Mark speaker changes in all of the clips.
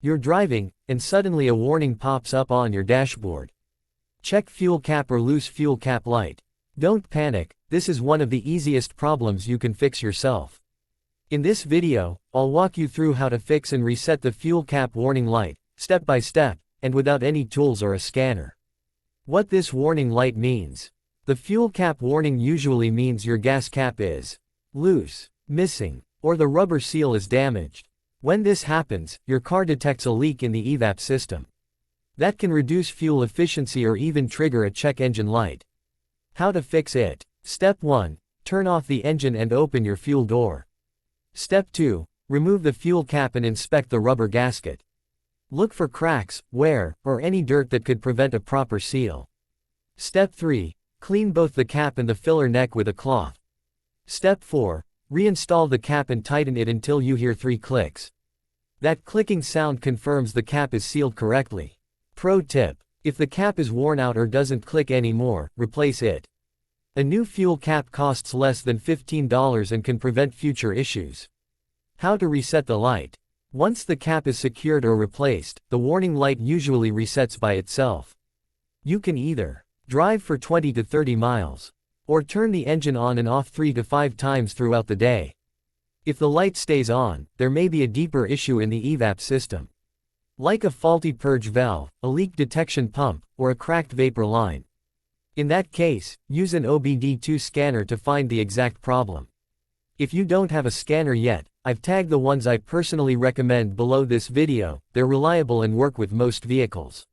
Speaker 1: You're driving, and suddenly a warning pops up on your dashboard. Check fuel cap or loose fuel cap light. Don't panic, this is one of the easiest problems you can fix yourself. In this video, I'll walk you through how to fix and reset the fuel cap warning light, step by step, and without any tools or a scanner. What this warning light means. The fuel cap warning usually means your gas cap is loose, missing, or the rubber seal is damaged. When this happens, your car detects a leak in the evap system. That can reduce fuel efficiency or even trigger a check engine light. How to fix it? Step 1. Turn off the engine and open your fuel door. Step 2. Remove the fuel cap and inspect the rubber gasket. Look for cracks, wear, or any dirt that could prevent a proper seal. Step 3. Clean both the cap and the filler neck with a cloth. Step 4. Reinstall the cap and tighten it until you hear 3 clicks. That clicking sound confirms the cap is sealed correctly. Pro tip: if the cap is worn out or doesn't click anymore, replace it. A new fuel cap costs less than $15 and can prevent future issues. How to reset the light. Once the cap is secured or replaced, the warning light usually resets by itself. You can either drive for 20 to 30 miles, or turn the engine on and off 3 to 5 times throughout the day. If the light stays on, there may be a deeper issue in the evap system, like a faulty purge valve, a leak detection pump, or a cracked vapor line. In that case, use an OBD2 scanner to find the exact problem. If you don't have a scanner yet, I've tagged the ones I personally recommend below this video. They're reliable and work with most vehicles.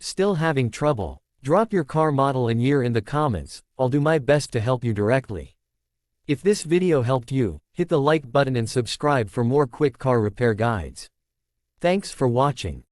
Speaker 1: Still having trouble? Drop your car model and year in the comments. I'll do my best to help you directly. If this video helped you, hit the like button and subscribe for more quick car repair guides. Thanks for watching.